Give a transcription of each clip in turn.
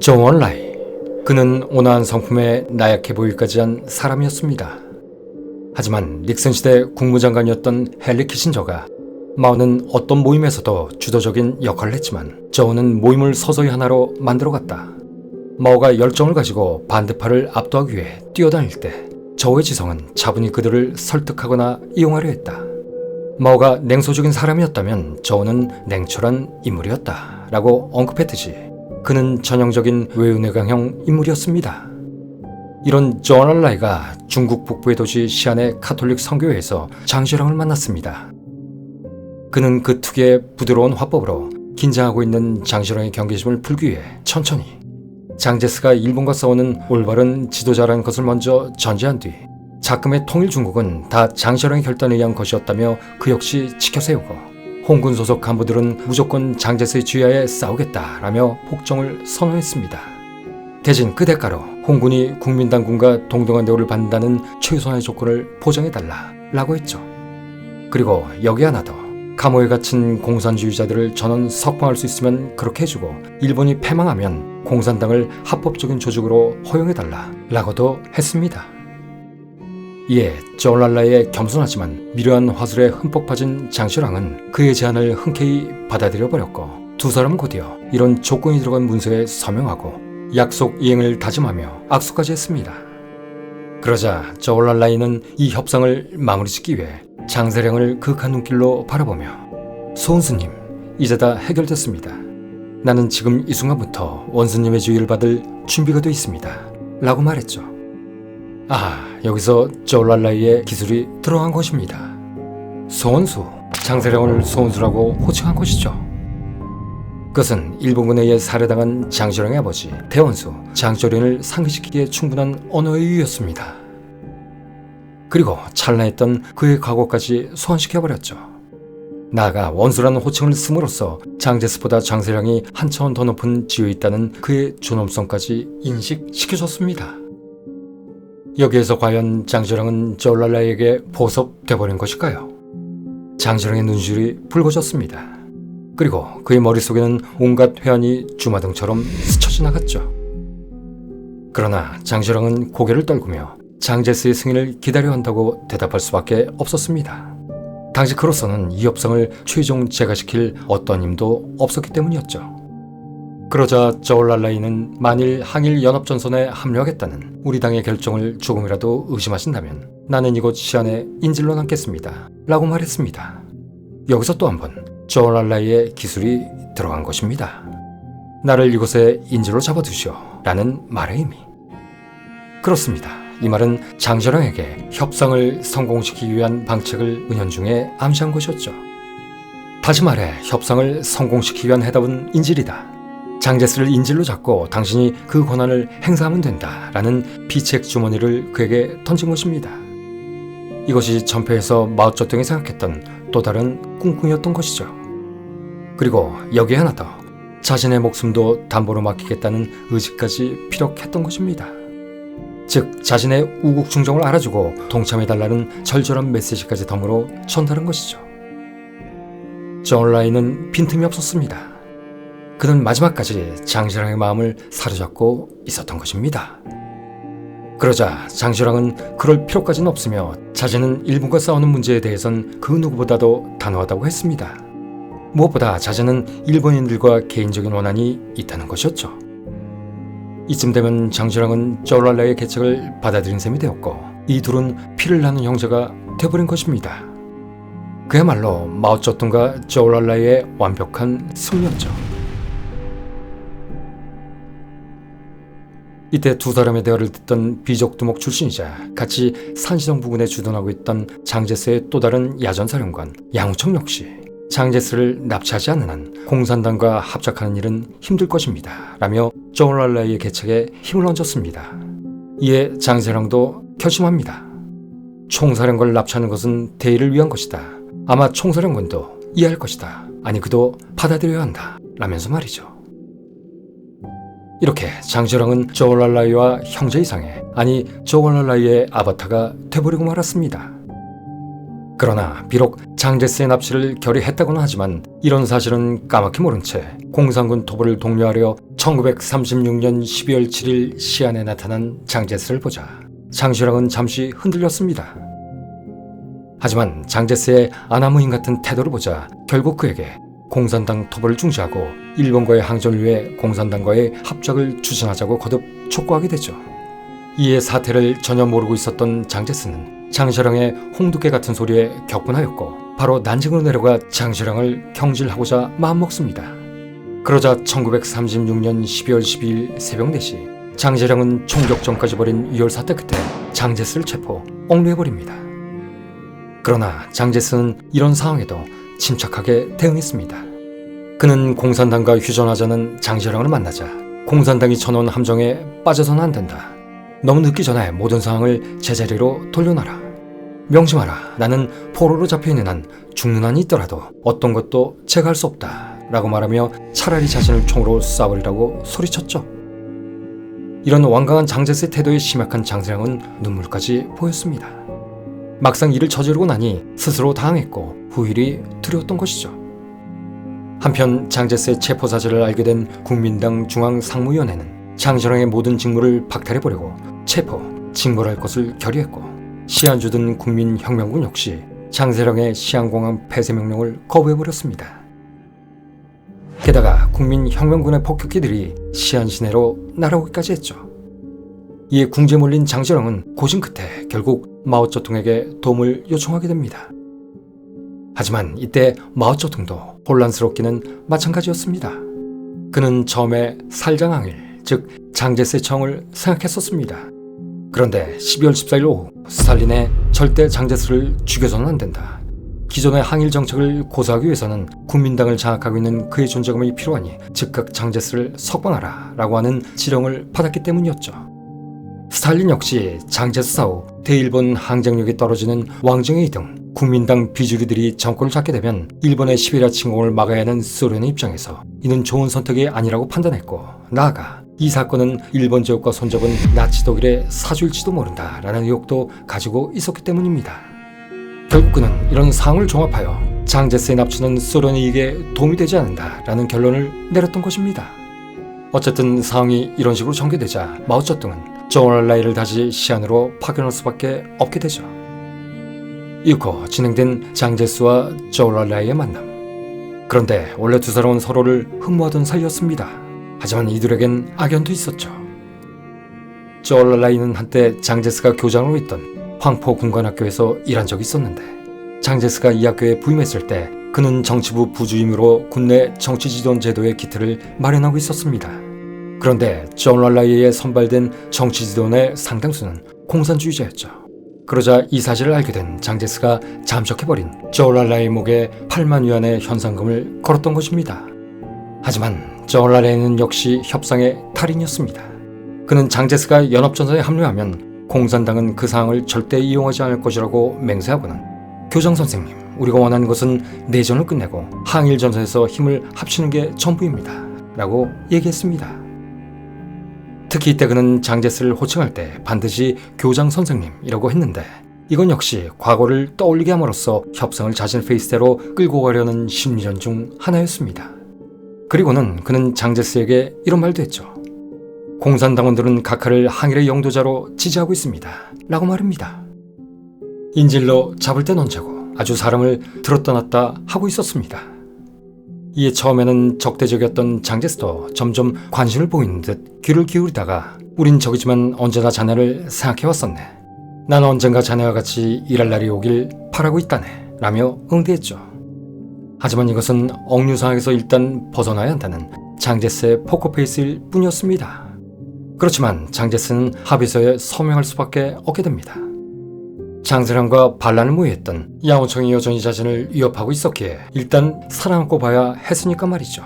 조언라이. 그는 온화한 성품에 나약해 보이기까지 한 사람이었습니다. 하지만 닉슨 시대 국무장관이었던 헨리 키신저가 마오는 어떤 모임에서도 주도적인 역할을 했지만 저우는 모임을 서서히 하나로 만들어갔다. 마오가 열정을 가지고 반대파를 압도하기 위해 뛰어다닐 때 저우의 지성은 차분히 그들을 설득하거나 이용하려 했다. 마오가 냉소적인 사람이었다면 저우는 냉철한 인물이었다 라고 언급했듯이 그는 전형적인 외유내강형 인물이었습니다. 이런 조언라이가 중국 북부의 도시 시안의 카톨릭 선교회에서 장시랑을 만났습니다. 그는 그 특유의 부드러운 화법으로 긴장하고 있는 장시랑의 경계심을 풀기 위해 천천히 장제스가 일본과 싸우는 올바른 지도자라는 것을 먼저 전제한 뒤 작금의 통일 중국은 다 장시랑의 결단에 의한 것이었다며 그 역시 지켜세우고 홍군 소속 간부들은 무조건 장제스의 지휘하에 싸우겠다라며 폭정을 선언했습니다. 대신 그 대가로 홍군이 국민당군과 동등한 대우를 받는다는 최소한의 조건을 보장해달라라고 했죠. 그리고 여기 하나 더. 감옥에 갇힌 공산주의자들을 전원 석방할 수 있으면 그렇게 해주고 일본이 패망하면 공산당을 합법적인 조직으로 허용해달라라고도 했습니다. 이에 조언라이의 겸손하지만 미려한 화술에 흠뻑 빠진 장시랑은 그의 제안을 흔쾌히 받아들여버렸고 두 사람은 곧이어 이런 조건이 들어간 문서에 서명하고 약속 이행을 다짐하며 악수까지 했습니다. 그러자 조언라이는 이 협상을 마무리 짓기 위해 장세량을 그윽한 눈길로 바라보며 소원스님, 이제 다 해결됐습니다. 나는 지금 이 순간부터 원수님의 지휘를 받을 준비가 되어 있습니다 라고 말했죠. 여기서 조언라이의 기술이 들어간 것입니다. 소원수, 장세량을 소원수라고 호칭한 것이죠. 그것은 일본군에 의해 살해당한 장시랑의 아버지 대원수 장조련을 상기시키기에 충분한 언어의 유였습니다. 그리고 찬란했던 그의 과거까지 소환시켜버렸죠. 나아가 원수라는 호칭을 씀으로써 장제스보다 장세량이 한 차원 더 높은 지위에 있다는 그의 존엄성까지 인식시켜줬습니다. 여기에서 과연 장시랑은 조언라이에게 보섭돼버린 것일까요? 장시랑의 눈시울이 붉어졌습니다. 그리고 그의 머릿속에는 온갖 회한이 주마등처럼 스쳐 지나갔죠. 그러나 장시랑은 고개를 떨구며 장제스의 승인을 기다려야 한다고 대답할 수밖에 없었습니다. 당시 그로서는 이 협상을 최종 재가시킬 어떤 힘도 없었기 때문이었죠. 그러자 조언라이는 만일 항일연합전선에 합류하겠다는 우리 당의 결정을 조금이라도 의심하신다면 나는 이곳 시안에 인질로 남겠습니다 라고 말했습니다. 여기서 또 한 번 조언라이의 기술이 들어간 것입니다. 나를 이곳에 인질로 잡아두시오 라는 말의 의미. 그렇습니다. 이 말은 장시랑에게 협상을 성공시키기 위한 방책을 은연중에 암시한 것이었죠. 다시 말해 협상을 성공시키기 위한 해답은 인질이다. 장제스를 인질로 잡고 당신이 그 권한을 행사하면 된다라는 비책 주머니를 그에게 던진 것입니다. 이것이 전폐에서 마오쩌둥이 생각했던 또 다른 꿍꿍이었던 것이죠. 그리고 여기에 하나 더, 자신의 목숨도 담보로 맡기겠다는 의지까지 피력했던 것입니다. 즉 자신의 우국 충정을 알아주고 동참해달라는 절절한 메시지까지 덤으로 전달한 것이죠. 조언라이는 빈틈이 없었습니다. 그는 마지막까지 장시랑의 마음을 사로잡고 있었던 것입니다. 그러자 장시랑은 그럴 필요까지는 없으며 자신은 일본과 싸우는 문제에 대해선 그 누구보다도 단호하다고 했습니다. 무엇보다 자신은 일본인들과 개인적인 원한이 있다는 것이었죠. 이쯤 되면 장시랑은 조언라이의 계책을 받아들인 셈이 되었고 이 둘은 피를 나눈 형제가 되어버린 것입니다. 그야말로 마오쩌둥과 조언라이의 완벽한 승리였죠. 이때 두 사람의 대화를 듣던 비족두목 출신이자 같이 산시성 부근에 주둔하고 있던 장제스의 또 다른 야전사령관 양우청 역시 장제스를 납치하지 않는 한 공산당과 합작하는 일은 힘들 것입니다 라며 조언라이의 계책에 힘을 얹었습니다. 이에 장세랑도 결심합니다. 총사령관을 납치하는 것은 대의를 위한 것이다. 아마 총사령관도 이해할 것이다. 아니 그도 받아들여야 한다 라면서 말이죠. 이렇게 장시랑은 조언라이와 형제 이상의, 아니 조언라이의 아바타가 돼버리고 말았습니다. 그러나 비록 장제스의 납치를 결의했다고는 하지만 이런 사실은 까맣게 모른 채 공산군 토벌을 독려하려 1936년 12월 7일 시안에 나타난 장제스를 보자 장시랑은 잠시 흔들렸습니다. 하지만 장제스의 아나무인 같은 태도를 보자 결국 그에게 공산당 토벌을 중지하고 일본과의 항전을 위해 공산당과의 합작을 추진하자고 거듭 촉구하게 되죠. 이에 사태를 전혀 모르고 있었던 장제스는 장시랑의 홍두깨 같은 소리에 격분하였고 바로 난징으로 내려가 장시랑을 경질하고자 마음먹습니다. 그러자 1936년 12월 12일 새벽 4시 장시랑은 총격전까지 벌인 위혈 사태 끝에 장제스를 체포, 억류해버립니다. 그러나 장제스는 이런 상황에도 침착하게 대응했습니다. 그는 공산당과 휴전하자는 장시랑을 만나자 공산당이 쳐놓은 함정에 빠져서는 안 된다. 너무 늦기 전에 모든 상황을 제자리로 돌려놔라. 명심하라. 나는 포로로 잡혀있는 한 죽는 한이 있더라도 어떤 것도 제가 할 수 없다. 라고 말하며 차라리 자신을 총으로 쏴버리라고 소리쳤죠. 이런 완강한 장제스의 태도에 심약한 장시랑은 눈물까지 보였습니다. 막상 일을 저지르고 나니 스스로 당했고 후일이 두려웠던 것이죠. 한편 장제스의 체포 사실을 알게 된 국민당 중앙상무위원회는 장시랑의 모든 직무를 박탈해버리고 체포, 징벌할 것을 결의했고 시안주둔 국민혁명군 역시 장시랑의 시안공항 폐쇄 명령을 거부해버렸습니다. 게다가 국민혁명군의 폭격기들이 시안 시내로 날아오기까지 했죠. 이에 궁지에 몰린 장시랑은 고심 끝에 결국 마오쩌둥에게 도움을 요청하게 됩니다. 하지만 이때 마오쩌둥도 혼란스럽기는 마찬가지였습니다. 그는 처음에 살장항일, 즉 장제스의 청을 생각했었습니다. 그런데 12월 14일 오후 스탈린의 절대 장제스를 죽여서는 안 된다. 기존의 항일 정책을 고수하기 위해서는 국민당을 장악하고 있는 그의 존재감이 필요하니 즉각 장제스를 석방하라 라고 하는 지령을 받았기 때문이었죠. 스탈린 역시 장제스 사후 대일본 항쟁력이 떨어지는 왕정의 등 국민당 비주류들이 정권을 잡게 되면 일본의 시베리아 침공을 막아야 하는 소련의 입장에서 이는 좋은 선택이 아니라고 판단했고 나아가 이 사건은 일본 제국과 손잡은 나치 독일의 사주일지도 모른다 라는 의혹도 가지고 있었기 때문입니다. 결국 그는 이런 상황을 종합하여 장제스의 납치는 소련의 이익에 도움이 되지 않는다 라는 결론을 내렸던 것입니다. 어쨌든 상황이 이런 식으로 전개되자 마오쩌둥은 조얼라이를 다시 시안으로 파견할 수밖에 없게 되죠. 이후 진행된 장제스와 조얼라이의 만남. 그런데 원래 두 사람은 서로를 흠모하던 사이였습니다. 하지만 이들에겐 악연도 있었죠. 조얼라이는 한때 장제스가 교장으로 있던 황포군관학교에서 일한 적이 있었는데 장제스가 이 학교에 부임했을 때 그는 정치부 부주임으로 군내 정치지도원 제도의 기틀을 마련하고 있었습니다. 그런데 조얼라이에 선발된 정치지도원의 상당수는 공산주의자였죠. 그러자 이 사실을 알게 된 장제스가 잠적해버린 조얼라이의 목에 8만 위안의 현상금을 걸었던 것입니다. 하지만 조얼라이는 역시 협상의 탈인이었습니다. 그는 장제스가 연합전선에 합류하면 공산당은 그 사항을 절대 이용하지 않을 것이라고 맹세하고는 교장 선생님, 우리가 원하는 것은 내전을 끝내고 항일전선에서 힘을 합치는 게 전부입니다. 라고 얘기했습니다. 특히 이때 그는 장제스를 호칭할 때 반드시 교장 선생님이라고 했는데 이건 역시 과거를 떠올리게 함으로써 협상을 자신의 페이스대로 끌고 가려는 심리전 중 하나였습니다. 그리고는 그는 장제스에게 이런 말도 했죠. 공산당원들은 각하를 항일의 영도자로 지지하고 있습니다. 라고 말합니다. 인질로 잡을 땐 언제고 아주 사람을 들었다 놨다 하고 있었습니다. 이에 처음에는 적대적이었던 장제스도 점점 관심을 보이는 듯 귀를 기울이다가 우린 적이지만 언제나 자네를 생각해왔었네. 난 언젠가 자네와 같이 일할 날이 오길 바라고 있다네. 라며 응대했죠. 하지만 이것은 억류 상황에서 일단 벗어나야 한다는 장제스의 포커페이스일 뿐이었습니다. 그렇지만 장제스는 합의서에 서명할 수밖에 없게 됩니다. 장시랑과 반란을 모의했던 양오청이 여전히 자신을 위협하고 있었기에 일단 살아남고 봐야 했으니까 말이죠.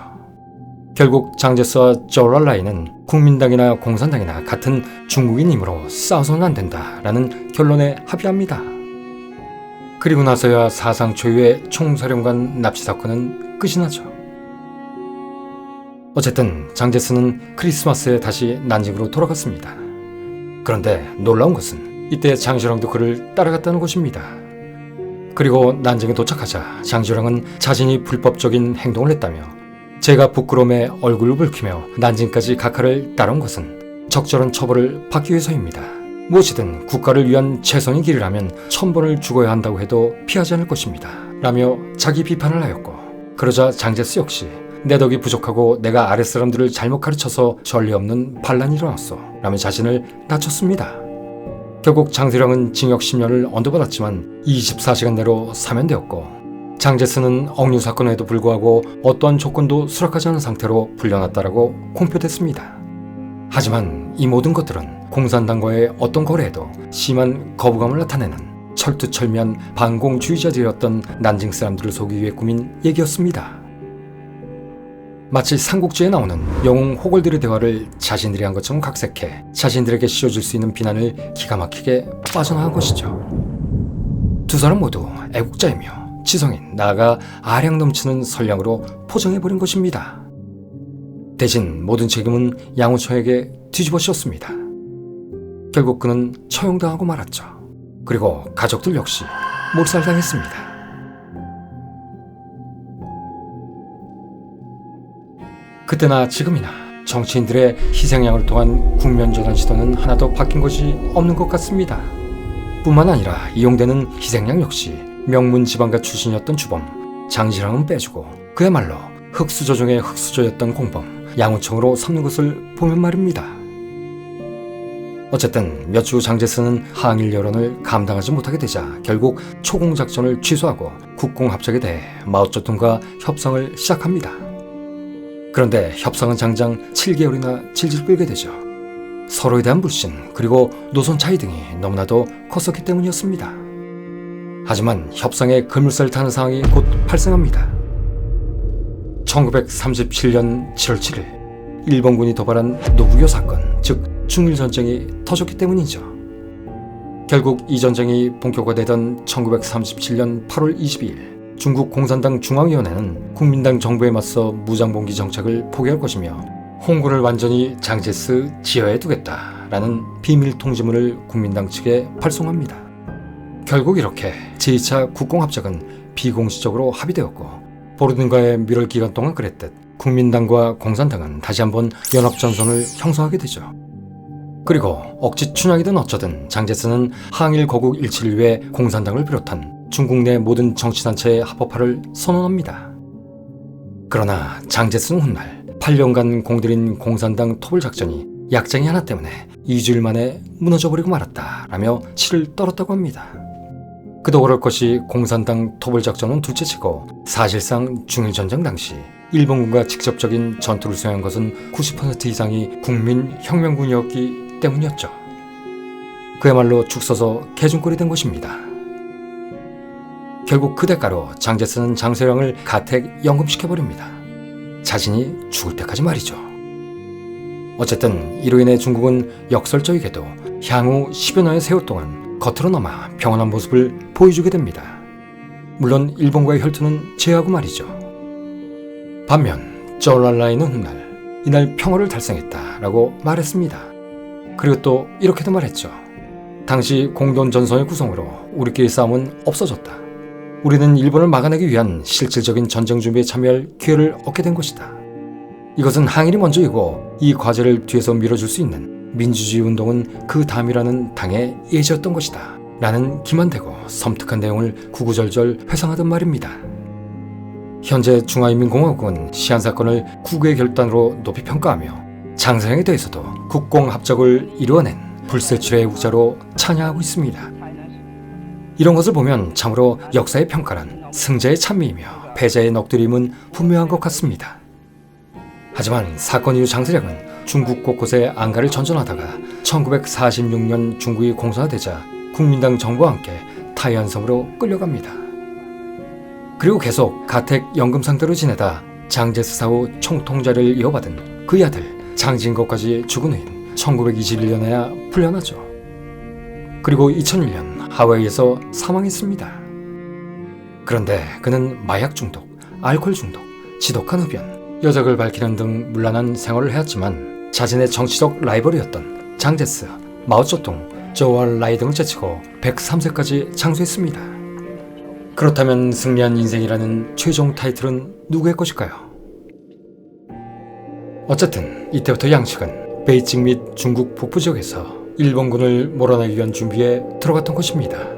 결국 장제스와 조얼라이는 국민당이나 공산당이나 같은 중국인이므로 싸워서는 안 된다라는 결론에 합의합니다. 그리고 나서야 사상 초유의 총사령관 납치 사건은 끝이 나죠. 어쨌든 장제스는 크리스마스에 다시 난징으로 돌아갔습니다. 그런데 놀라운 것은 이때 장시랑도 그를 따라갔다는 것입니다. 그리고 난징에 도착하자 장시랑은 자신이 불법적인 행동을 했다며 제가 부끄러움에 얼굴을 붉히며 난징까지 각하를 따라온 것은 적절한 처벌을 받기 위해서입니다. 무엇이든 국가를 위한 최선의 길이라면 1000번을 죽어야 한다고 해도 피하지 않을 것입니다. 라며 자기 비판을 하였고, 그러자 장제스 역시 내 덕이 부족하고 내가 아랫사람들을 잘못 가르쳐서 전례 없는 반란이 일어났어 라며 자신을 낮췄습니다. 결국 장세령은 징역 10년을 언도받았지만 24시간 내로 사면되었고, 장제스는 억류 사건에도 불구하고 어떠한 조건도 수락하지 않은 상태로 풀려났다라고 공표됐습니다. 하지만 이 모든 것들은 공산당과의 어떤 거래에도 심한 거부감을 나타내는 철두철미한 반공주의자들이었던 난징 사람들을 속이기 위해 꾸민 얘기였습니다. 마치 삼국지에 나오는 영웅 호걸들의 대화를 자신들이 한 것처럼 각색해 자신들에게 씌워줄 수 있는 비난을 기가 막히게 빠져나간 것이죠. 두 사람 모두 애국자이며 지성인, 나아가 아량 넘치는 선량으로 포장해버린 것입니다. 대신 모든 책임은 양우청에게 뒤집어 씌웠습니다. 결국 그는 처형당하고 말았죠. 그리고 가족들 역시 몰살당했습니다. 그때나 지금이나 정치인들의 희생양을 통한 국면전환 시도는 하나도 바뀐 것이 없는 것 같습니다. 뿐만 아니라 이용되는 희생양 역시 명문 지방가 출신이었던 주범 장시랑은 빼주고 그야말로 흑수저 중의 흑수저였던 공범 양우청으로 삼는 것을 보면 말입니다. 어쨌든 몇 주 후 장제스는 항일 여론을 감당하지 못하게 되자 결국 초공작전을 취소하고 국공합작에 대해 마오쩌둥과 협상을 시작합니다. 그런데 협상은 장장 7개월이나 질질 끌게 되죠. 서로에 대한 불신 그리고 노선 차이 등이 너무나도 컸었기 때문이었습니다. 하지만 협상에 급물살을 타는 상황이 곧 발생합니다. 1937년 7월 7일 일본군이 도발한 노부교 사건, 즉 중일전쟁이 터졌기 때문이죠. 결국 이 전쟁이 본격화되던 1937년 8월 22일 중국 공산당 중앙위원회는 국민당 정부에 맞서 무장봉기 정책을 포기할 것이며 홍군을 완전히 장제스 지하에 두겠다라는 비밀 통지문을 국민당 측에 발송합니다. 결국 이렇게 제2차 국공합작은 비공식적으로 합의되었고, 보르딘과의 밀월 기간 동안 그랬듯 국민당과 공산당은 다시 한번 연합전선을 형성하게 되죠. 그리고 억지 춘향이든 어쩌든 장제스는 항일 거국 일치를 위해 공산당을 비롯한 중국 내 모든 정치단체의 합법화를 선언합니다. 그러나 장제스는 훗날 8년간 공들인 공산당 토벌작전이 약장이 하나 때문에 2주일 만에 무너져버리고 말았다라며 치를 떨었다고 합니다. 그도 그럴 것이 공산당 토벌작전은 둘째치고 사실상 중일전쟁 당시 일본군과 직접적인 전투를 수행한 것은 90% 이상이 국민혁명군이었기 때문이었죠. 그야말로 죽 서서 개중꼴이 된 것입니다. 결국 그 대가로 장제스는 장세령을 가택 연금시켜버립니다. 자신이 죽을 때까지 말이죠. 어쨌든 이로 인해 중국은 역설적이게도 향후 10여 년의 세월 동안 겉으로나마 평온한 모습을 보여주게 됩니다. 물론 일본과의 혈투는 제하고 말이죠. 반면 쪼랄라이는 훗날 이날 평화를 달성했다라고 말했습니다. 그리고 또 이렇게도 말했죠. 당시 공돈전선의 구성으로 우리끼리 싸움은 없어졌다. 우리는 일본을 막아내기 위한 실질적인 전쟁 준비에 참여할 기회를 얻게 된 것이다. 이것은 항일이 먼저이고 이 과제를 뒤에서 밀어줄 수 있는 민주주의 운동은 그 다음이라는 당의 예지였던 것이다. 라는 기만되고 섬뜩한 내용을 구구절절 회상하던 말입니다. 현재 중화인민공화국은 시한사건을 국외 결단으로 높이 평가하며 장세령에 대해서도 국공합작을 이루어낸 불세출의 애국자로 찬양하고 있습니다. 이런 것을 보면 참으로 역사의 평가란 승자의 찬미이며 패자의 넋두림은 분명한 것 같습니다. 하지만 사건 이후 장세령은 중국 곳곳에 안가를 전전하다가 1946년 중국이 공산화되자 국민당 정부와 함께 타이안섬으로 끌려갑니다. 그리고 계속 가택 연금 상태로 지내다 장제스 사후 총통자를 이어받은 그의 아들 장진거까지 죽은 후인 1921년에야 풀려나죠. 그리고 2001년 하와이에서 사망했습니다. 그런데 그는 마약 중독, 알코올 중독, 지독한 흡연, 여적을 밝히는 등 문란한 생활을 해왔지만 자신의 정치적 라이벌이었던 장제스, 마오쩌둥, 조우알 라이 등을 제치고 103세까지 장수했습니다. 그렇다면 승리한 인생이라는 최종 타이틀은 누구의 것일까요? 어쨌든 이때부터 양측은 베이징 및 중국 북부 지역에서 일본군을 몰아내기 위한 준비에 들어갔던 것입니다.